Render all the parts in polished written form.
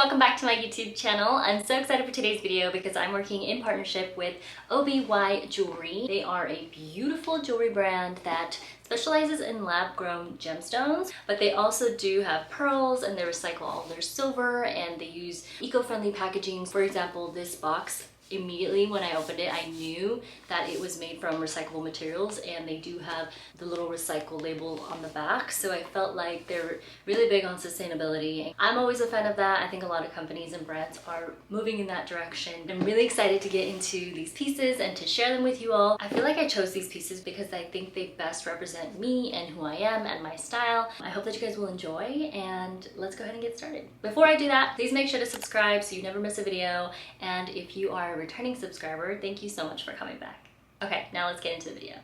welcome back to my YouTube channel. I'm so excited for today's video because I'm working in partnership with OBY Jewelry. They are a beautiful jewelry brand that specializes in lab-grown gemstones, but they also do have pearls and they recycle all their silver and they use eco-friendly packaging. For example, this box, immediately when I opened it, I knew that it was made from recyclable materials, and they do have the little recycle label on the back. So I felt like they're really big on sustainability. I'm always a fan of that. I think a lot of companies and brands are moving in that direction. I'm really excited to get into these pieces and to share them with you all. I feel like I chose these pieces because I think they best represent me and who I am and my style. I hope that you guys will enjoy, and let's go ahead and get started. Before I do that, please make sure to subscribe so you never miss a video. And if you are a returning subscriber, thank you so much for coming back. Okay, now let's get into the video.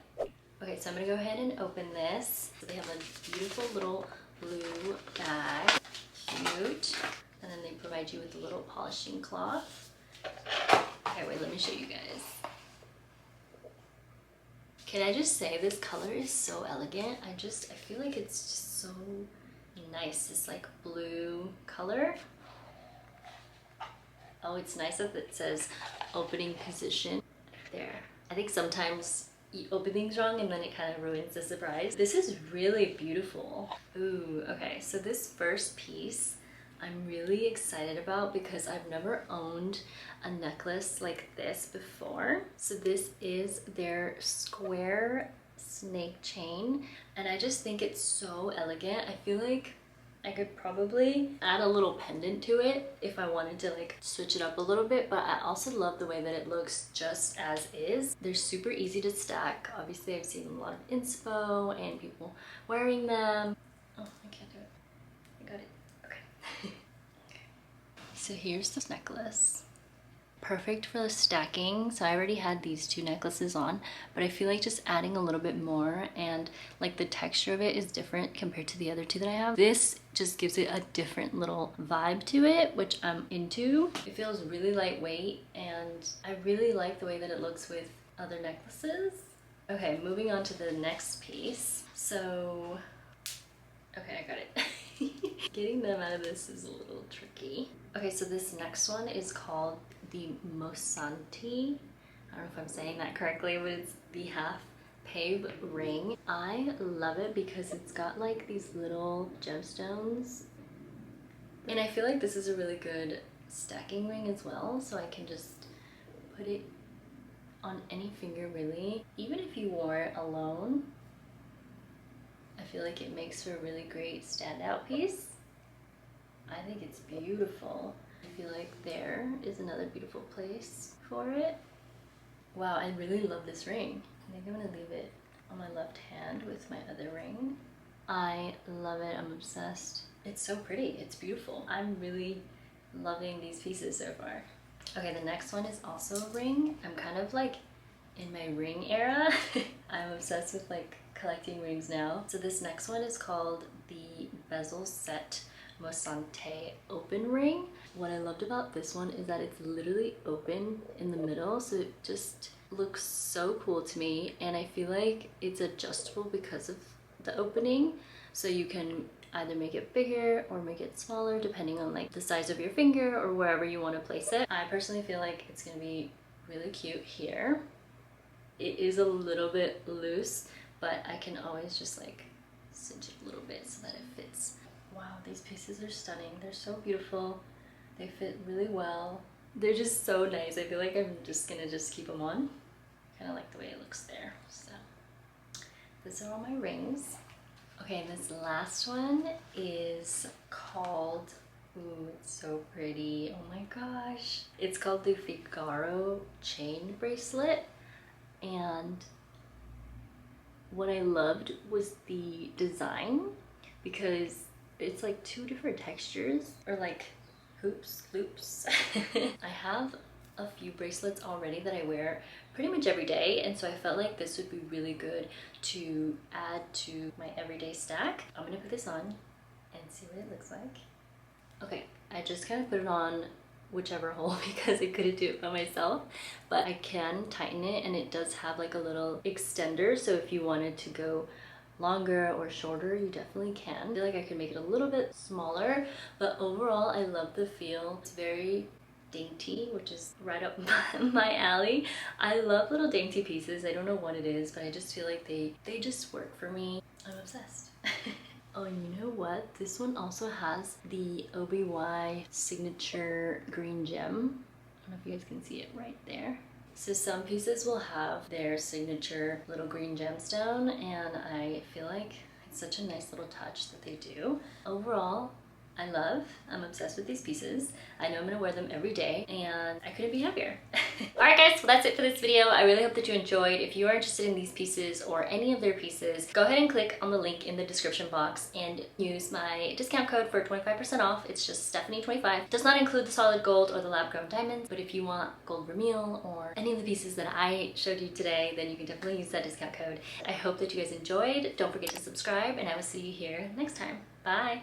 Okay, so I'm gonna go ahead and open this. So they have a beautiful little blue bag, cute. And then they provide you with a little polishing cloth. Okay, wait, let me show you guys. Can I just say this color is so elegant? I feel like it's just so nice, this like blue color. Oh, it's nice that it says opening position there. I think sometimes you open things wrong and then it kind of ruins the surprise. This is really beautiful. Ooh, okay, so this first piece I'm really excited about because I've never owned a necklace like this before. So this is their square snake chain, and I just think it's so elegant. I feel like I could probably add a little pendant to it if I wanted to like switch it up a little bit, but I also love the way that it looks just as is. They're super easy to stack. Obviously, I've seen a lot of inspo and people wearing them. Oh, I can't do it. I got it. Okay. Okay. So here's this necklace. Perfect for the stacking. So I already had these two necklaces on, but I feel like just adding a little bit more, and like the texture of it is different compared to the other two that I have. This just gives it a different little vibe to it, which I'm into. It feels really lightweight, and I really like the way that it looks with other necklaces. Okay, moving on to the next piece. So, okay, I got it. Getting them out of this is a little tricky. Okay, so this next one is called the Mosanti. I don't know if I'm saying that correctly, but it's the half pave ring. I love it because it's got like these little gemstones, and I feel like this is a really good stacking ring as well, so I can just put it on any finger really. Even if you wore it alone, I feel like it makes for a really great standout piece. I think it's beautiful. I feel like there is another beautiful place for it. Wow, I really love this ring. I think I'm gonna leave it on my left hand with my other ring. I love it, I'm obsessed. It's so pretty, it's beautiful. I'm really loving these pieces so far. Okay, the next one is also a ring. I'm kind of like in my ring era. I'm obsessed with like collecting rings now. So this next one is called the Bezel Set Mosante open ring. What I loved about this one is that it's literally open in the middle, so it just looks so cool to me, and I feel like it's adjustable because of the opening, so you can either make it bigger or make it smaller depending on like the size of your finger or wherever you want to place it. I personally feel like it's gonna be really cute here. It is a little bit loose, but I can always just like cinch it a little bit so that it fits. Wow, these pieces are stunning. They're so beautiful. They fit really well. They're just so nice. I feel like I'm just gonna keep them on. Kind of like the way it looks there. So these are all my rings. Okay, and this last one is called, ooh, it's so pretty. Oh my gosh. It's called the Figaro chain bracelet. And what I loved was the design, because it's like two different textures, or like loops. I have a few bracelets already that I wear pretty much every day, and so I felt like this would be really good to add to my everyday stack. I'm gonna put this on and see what it looks like. Okay, I just kind of put it on whichever hole because I couldn't do it by myself, but I can tighten it, and it does have like a little extender, so if you wanted to go longer or shorter, you definitely can. I feel like I could make it a little bit smaller, but overall I love the feel. It's very dainty, which is right up my alley. I love little dainty pieces. I don't know what it is, but I just feel like they just work for me. I'm obsessed. Oh, and you know what? This one also has the OBY signature green gem. I don't know if you guys can see it right there. So some pieces will have their signature little green gemstone, and I feel like it's such a nice little touch that they do. Overall, I'm obsessed with these pieces. I know I'm gonna wear them every day, and I couldn't be happier. Alright guys, well that's it for this video. I really hope that you enjoyed. If you are interested in these pieces or any of their pieces, go ahead and click on the link in the description box and use my discount code for 25% off. It's just Stephanie25. Does not include the solid gold or the lab grown diamonds, but if you want gold vermeil or any of the pieces that I showed you today, then you can definitely use that discount code. I hope that you guys enjoyed. Don't forget to subscribe, and I will see you here next time. Bye!